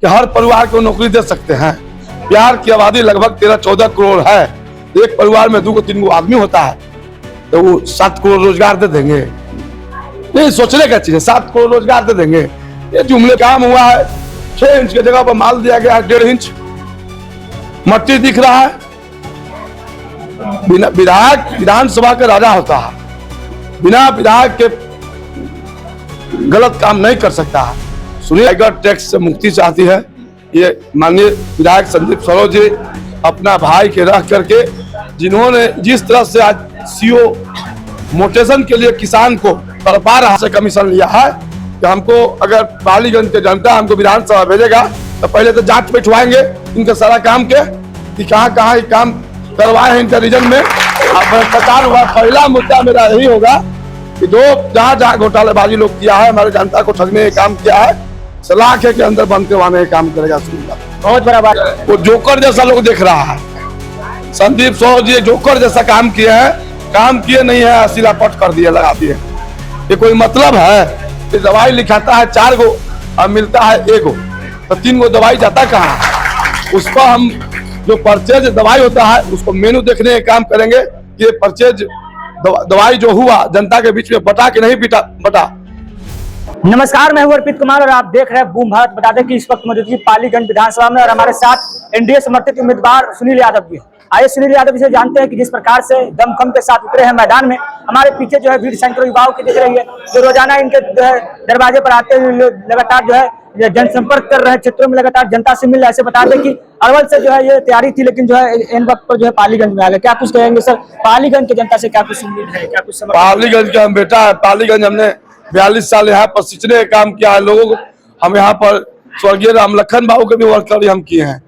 कि हर परिवार को नौकरी दे सकते हैं। बिहार की आबादी लगभग 13-14 करोड़ है। एक परिवार में 2-3 आदमी होता है तो वो 7 करोड़ रोजगार दे देंगे? नहीं, सोचने का चीज है। 7 करोड़ रोजगार दे देंगे? ये जुमले काम हुआ है। 6 इंच की जगह पर माल दिया गया है 1.5 इंच। मट्टी दिख रहा है। विधायक विधानसभा का राजा होता है, बिना विधायक के गलत काम नहीं कर सकता है। सुनिए, टाइगर टैक्स से मुक्ति चाहती है ये माननीय विधायक संदीप सरोज जी, अपना भाई के रह करके, जिन्होंने जिस तरह से आज सीओ मोटेशन के लिए किसान को तड़पा रहा से कमीशन लिया है कि हमको अगर पालीगंज के जनता हमको विधानसभा भेजेगा तो पहले तो जांच बैठवाएंगे इनके सारा काम के कि कहाँ कहाँ काम करवाए हैं इनके रीजन में। भ्रष्टाचार हुआ। पहला मुद्दा मेरा यही होगा कि जहाँ जहाँ घोटालेबाजी लोग किया है, हमारे जनता को ठगने का काम किया है, सलाखे के अंदर बंद करवाने का काम करेगा। बहुत बड़ा बात। वो जोकर जैसा लोग देख रहा है। संदीप सरोज जी जोकर जैसा काम किए हैं, काम किए नहीं है, असीला पट कर दिए, लगा दिए। ये कोई मतलब है कि दवाई लिखाता है 4 गो और मिलता है 1 गो, तो 3 गो दवाई जाता कहाँ? उस पर हम जो परचेज दवाई होता है उसको मेनू देखने का काम करेंगे। ये परचेज दवाई जो हुआ जनता के बीच में बटा के नहीं बटा। नमस्कार, मैं हूं अर्पित कुमार और आप देख रहे हैं बूम भारत। बता दें कि इस वक्त मौजूदगी पालीगंज विधानसभा में और हमारे साथ एनडीए समर्थित उम्मीदवार सुनील यादव भी है। आइए सुनील यादव से जानते हैं कि जिस प्रकार से दमखम के साथ उतरे हैं मैदान में। हमारे पीछे जो है भीड़ सैकड़ों युवाओं की दिख रही है जो रोजाना इनके जो है दरवाजे पर आते हुए लगातार जो है जनसंपर्क कर रहे हैं, क्षेत्रों में लगातार जनता से मिल रहे हैं। ऐसे बता दें कि अरवल से जो है ये तैयारी थी, लेकिन जो है इन वक्त पर जो है पालीगंज में आ गए। क्या कुछ कहेंगे सर, पालीगंज की जनता से क्या कुछ उम्मीद है, क्या कुछ समझ? पालीगंज का हम बेटा है। पालीगंज हमने 42 साल यहाँ पर सिंचने का काम किया है लोगों को। हम यहाँ पर स्वर्गीय रामलखन बाबू के भी वर्कर हम किए हैं,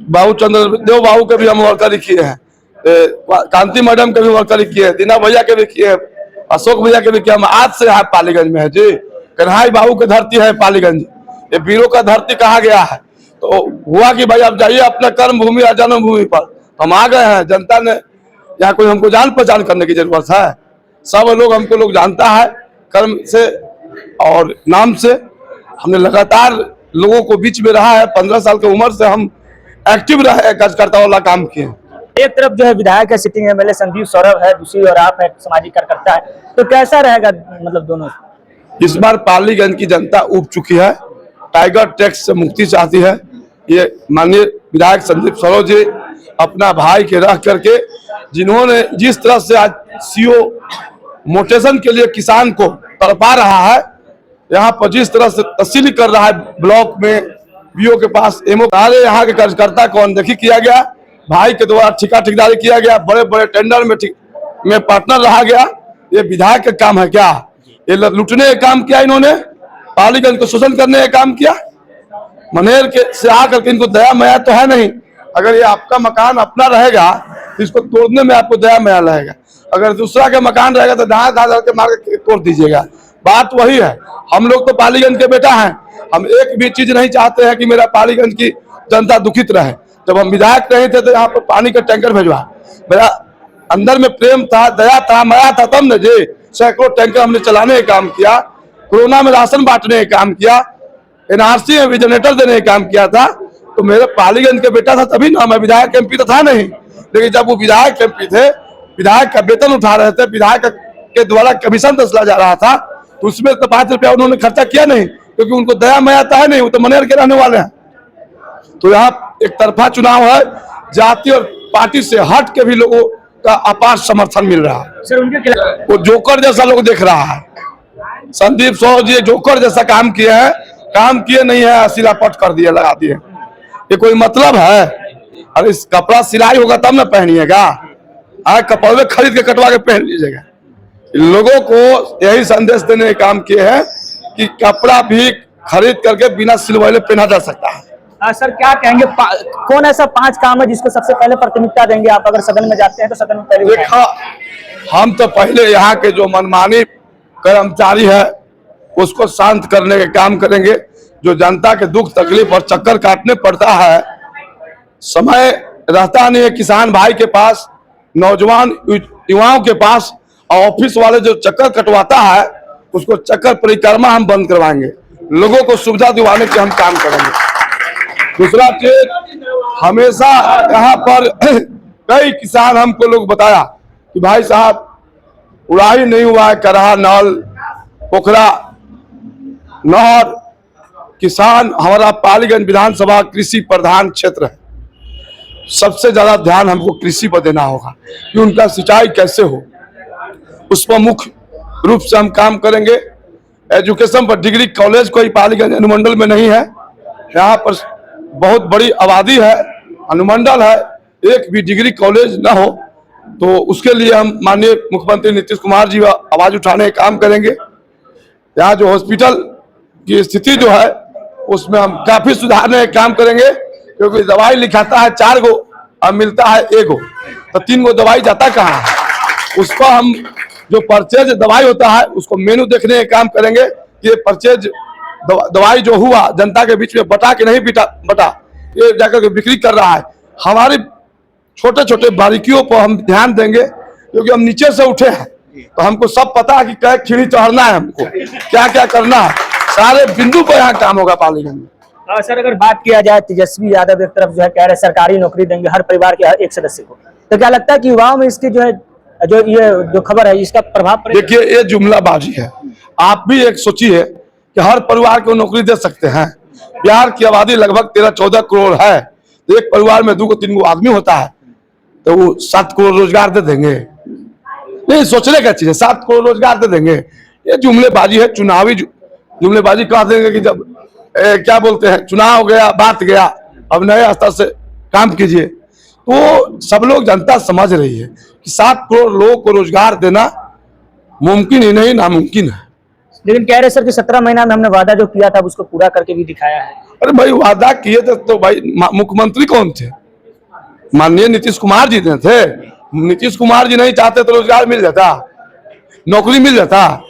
बाबू चंद्र देव बाबू के भी हम वर्कर किए हैं, कांति मैडम के भी वर्कर किए हैं, दीना भैया के भी किए हैं, अशोक भैया के भी किए। हम आज से यहाँ पालीगंज में है जी। कन्हाई बाबू की धरती है पालीगंज, ये वीरों का धरती कहा गया है। तो हुआ कि भाई आप जाइए अपना कर्म भूमि या जन्मभूमि पर। हम आ गए हैं। जनता ने यहाँ कोई हमको जान पहचान करने की जरूरत है? सब लोग हमको लोग जानता है कर्म से और नाम से। हमने लगातार लोगों को बीच में रहा है। 15 साल की उम्र से हम एक्टिव रहे, कार्यकर्ता वाला काम किए। एक तरफ जो है विधायक है, सिटिंग एमएलए संदीप सौरभ है, दूसरी और आप है सामाजिक कार्यकर्ता है, तो कैसा रहेगा मतलब दोनों? इस बार पालीगंज की जनता उब चुकी है, टाइगर टैक्स से मुक्ति चाहती है। ये माननीय विधायक संदीप सरोज जी, अपना भाई के रह करके, जिन्होंने जिस तरह से आज सीओ मोटेशन के लिए किसान को तड़पा रहा है, यहाँ पर जिस तरह से तहसील कर रहा है, ब्लॉक में बीओ के पास एमओ, यहाँ के कार्यकर्ता को अनदेखी किया गया, भाई के द्वारा ठेकेदारी किया गया, बड़े बड़े टेंडर में पार्टनर रहा गया। ये विधायक का काम है क्या? ये लूटने का काम किया इन्होंने, पालीगंज को शोषण करने का काम किया। मनेर के से आकर के इनको दया माया तो है नहीं। अगर ये आपका मकान अपना रहेगा तो इसको तोड़ने में आपको दया माया रहेगा। अगर दूसरा का मकान रहेगा तो ढा के मार के तोड़ दीजिएगा। बात वही है। हम लोग तो पालीगंज के बेटा हैं। हम एक भी चीज नहीं चाहते हैं कि मेरा पालीगंज की जनता दुखित रहे। जब हम विधायक नहीं थे तो यहाँ पर पानी का टैंकर भेजवा, मेरा अंदर में प्रेम था, दया था, माया था, तब न जी सैकड़ों टैंकर हमने चलाने का काम किया। कोरोना में राशन बांटने का काम किया, एनआरसी में भी जनरेटर देने का काम किया था। तो मेरे पालीगंज के बेटा था तभी ना। मैं विधायक एमपी तो था नहीं, लेकिन जब वो विधायक एमपी थे, विधायक का वेतन उठा रहे थे, विधायक के द्वारा कमीशन दसला जा रहा था, तो उसमें तो 5 रुपया उन्होंने खर्चा किया नहीं, क्योंकि उनको दया माया है नहीं। वो तो मनेर के रहने वाले हैं। तो यहाँ एक तरफा चुनाव है। जाति और पार्टी से हट के भी लोगों का अपार समर्थन मिल रहा है। सर उनके खिलाफ वो जोकर जैसा लोग देख रहा है। संदीप सरोज जी जोकर जैसा काम किए हैं, काम किए नहीं है, असीला पट कर दिए, लगा दिए। ये कोई मतलब है? अरे इस कपड़ा सिलाई होगा तब ना पहनिएगा। कपड़े खरीद के कटवा के पहन लीजिएगा। लोगों को यही संदेश देने का काम किए हैं कि कपड़ा भी खरीद करके बिना सिलवाए पहना जा सकता है। सर क्या कहेंगे, कौन ऐसा 5 काम है जिसको सबसे पहले प्राथमिकता देंगे आप? अगर सदन में जाते हैं तो सदन में पहले देखा, हम तो पहले यहाँ के जो मनमानी कर्मचारी है उसको शांत करने का काम करेंगे। जो जनता के दुख तकलीफ और चक्कर काटने पड़ता है, समय रहता नहीं है किसान भाई के पास, नौजवान युवाओं के पास, और ऑफिस वाले जो चक्कर कटवाता है उसको चक्कर परिक्रमा हम बंद करवाएंगे। लोगों को सुविधा दिलाने के हम काम करेंगे। दूसरा चीज, हमेशा यहाँ पर कई किसान हमको लोग बताया कि भाई साहब उड़ाई नहीं हुआ है, करहा, नल, पोखरा, नहर। किसान, हमारा पालीगंज विधानसभा कृषि प्रधान क्षेत्र है। सबसे ज्यादा ध्यान हमको कृषि पर देना होगा कि उनका सिंचाई कैसे हो, उस पर मुख्य रूप से हम काम करेंगे। एजुकेशन पर डिग्री कॉलेज कोई पालीगंज अनुमंडल में नहीं है। यहाँ पर बहुत बड़ी आबादी है, अनुमंडल है, एक भी डिग्री कॉलेज ना हो, तो उसके लिए हम माननीय मुख्यमंत्री नीतीश कुमार जी आवाज उठाने का काम करेंगे। यहाँ जो हॉस्पिटल की स्थिति जो है उसमें हम काफी सुधारने का काम करेंगे, क्योंकि दवाई लिखाता है 4 गो और मिलता है 1 गो, तो 3 गो दवाई जाता कहाँ है। उस पर हम जो परचेज दवाई होता है उसको मेनू देखने का काम करेंगे। ये परचेज दवाई जो हुआ जनता के बीच में बटा के नहीं बटा, ये जाकर के बिक्री कर रहा है। हमारी छोटे छोटे बारीकियों पर हम ध्यान देंगे, क्योंकि हम नीचे से उठे हैं तो हमको सब पता है कि क्या खीरी चढ़ना है, हमको क्या क्या करना है, सारे बिंदु पर यहाँ काम होगा पालीगंज में। सर, अगर बात किया जाए तेजस्वी यादव एक तरफ जो है कह रहे सरकारी नौकरी देंगे हर परिवार के हर एक सदस्य को, तो क्या लगता है कि युवाओं में इसकी जो खबर है इसका प्रभाव पड़ेगा? देखिए, ये जुमलाबाजी है। आप भी एक सोचिए कि हर परिवार को नौकरी दे सकते हैं। बिहार की आबादी लगभग 13-14 करोड़ है, तो एक परिवार में 2 को 3 गो आदमी होता है, तो वो 7 करोड़ रोजगार दे देंगे? नहीं, सोचने का चीज है, 7 करोड़ रोजगार दे देंगे? ये जुमलेबाजी है, चुनावी जुमलेबाजी कह देंगे कि जब क्या बोलते हैं, चुनाव गया, बात गया, अब नए स्तर से काम कीजिए। तो सब लोग, जनता समझ रही है कि 7 करोड़ लोगों को रोजगार देना मुमकिन ही नहीं, नामुमकिन है। लेकिन कह रहे सर कि 17 महीना में हमने वादा जो किया था उसको पूरा करके भी दिखाया है। अरे भाई, वादा किए थे तो भाई मुख्यमंत्री कौन थे? माननीय नीतीश कुमार जी थे। नीतीश कुमार जी नहीं चाहते तो रोजगार मिल जाता, नौकरी मिल जाता?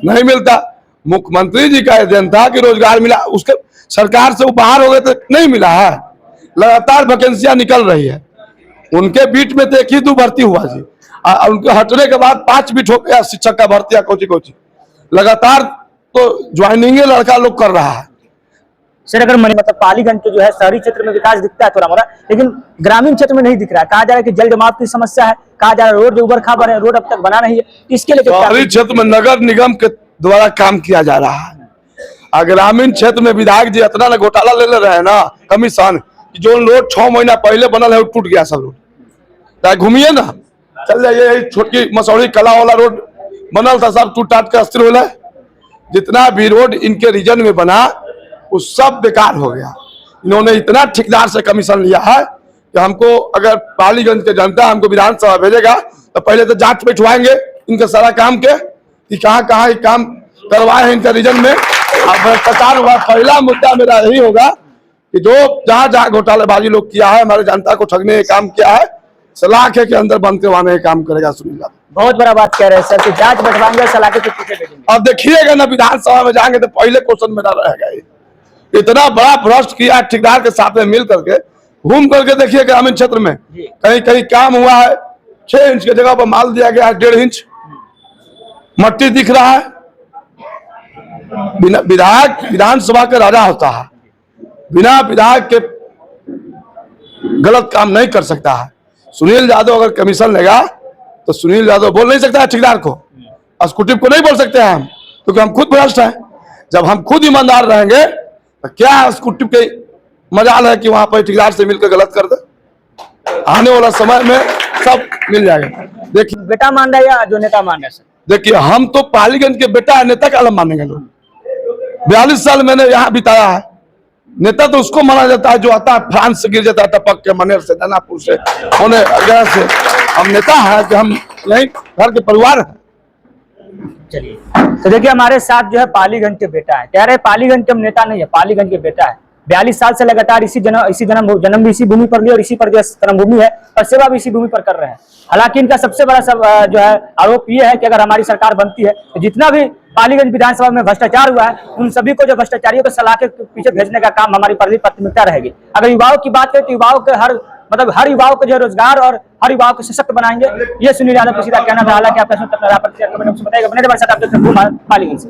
नहीं मिलता। मुख्यमंत्री जी का देन था कि रोजगार मिला, उसके सरकार से वो बाहर हो गए तो नहीं मिला है। लगातार वैकेंसियां निकल रही है, उनके बीच में तो 1 ही 2 भर्ती हुआ जी, उनके हटने के बाद 5 बीट हो गया शिक्षक का भर्ती या कोची लगातार, तो ज्वाइनिंग लड़का लोग कर रहा है। सर, अगर मतलब पालीगंज के जो है शहरी क्षेत्र में विकास दिखता है थोड़ा मोड़ा, लेकिन ग्रामीण क्षेत्र में नहीं दिख रहा है। कहा जा रहा है कि जल जमाव की समस्या है, कहा जा रहा है रोड जो उबड़ खाबड़ है, रोड अब तक बना नहीं है, इसके लिए शहरी क्षेत्र में नगर निगम के द्वारा काम किया जा रहा है। ग्रामीण क्षेत्र में विधायक जी इतना घोटाला ले रहे हैं ना, कमीशन, जो रोड 6 महीना पहले बनल है वो टूट गया सब रोड। घूमिए ना, चल जाइए, छोटकी मसौड़ी कला वाला रोड बनल था, सब टूट टाट के अस्थिर हो गए। जितना भी रोड इनके रीजन में बना वो सब बेकार हो गया। इन्होंने इतना ठेकेदार से कमीशन लिया है कि हमको, अगर पालीगंज के जनता हमको विधानसभा भेजेगा तो पहले तो जांच बैठवाएंगे इनके सारा काम के कि कहाँ कहाँ काम करवाए हैं इनके रीजन में। भ्रष्टाचार हुआ, पहला मुद्दा मेरा यही होगा कि जो जहाँ जहाँ घोटालेबाजी लोग किया है, हमारे जनता को ठगने का काम किया है, सलाखे के अंदर बंद करवाने का काम करेगा सुनील यादव। बहुत बड़ा बात कह रहे हैं सर कि जांच बैठवाएंगे, सलाखे के पीछे भेजेंगे। अब देखिएगा ना, विधानसभा में जाएंगे तो पहले क्वेश्चन मेरा रहेगा ये, इतना बड़ा भ्रष्ट किया ठेकेदार के साथ में मिल करके। घूम करके देखिए ग्रामीण क्षेत्र में कहीं कहीं काम हुआ है, 6 इंच की जगह पर माल दिया गया है 1.5 इंच, मट्टी दिख रहा है। विधायक विधानसभा का राजा होता है, बिना विधायक के गलत काम नहीं कर सकता है। सुनील यादव अगर कमीशन लेगा तो सुनील यादव बोल नहीं सकता है ठेकेदार को, एग्जीक्यूटिव को नहीं बोल सकते हैं हम, क्योंकि हम खुद भ्रष्ट हैं। जब हम खुद ईमानदार रहेंगे तो क्या एग्जीक्यूटिव के मजाल है कि वहां पर ठेकेदार से मिलकर गलत कर दे? आने वाला समय में सब मिल जाएगा। देखिए, बेटा मान रहा है या जो नेता मान रहा है सर? देखिए, हम तो पालीगंज के बेटा है, नेता का अलग मानेंगे लोग। 42 साल मैंने यहाँ बिताया है। नेता तो उसको माना जाता है जो आता है फ्रांस से गिर जाता है टपक के, मनेर से, दानापुर से, होने गया से। हम नेता है कि हम यही घर के परिवार है। चलिए, तो देखिए हमारे साथ जो है पालीगंज के बेटा है, कह रहे पालीगंज के हम नेता नहीं है, पालीगंज के बेटा है। 42 साल से लगातार जन्म भी इसी भूमि पर लिया और इसी पर जो कर्मभूमि है और सेवा भी इसी भूमि पर कर रहे हैं। हालांकि इनका सबसे बड़ा जो है आरोप ये है कि अगर हमारी सरकार बनती है तो जितना भी पालीगंज विधानसभा में भ्रष्टाचार हुआ है उन सभी को जो भ्रष्टाचारियों को सलाह के पीछे भेजने का काम हमारी पहली प्राथमिकता रहेगी। अगर युवाओं की बात करें तो युवाओं के हर युवाओं को जो रोजगार और हर युवाओं को सशक्त बनाएंगे, ये सुनील यादव का सीधा कहना था। हालांकि आप बताइएगा, पालीगंज से।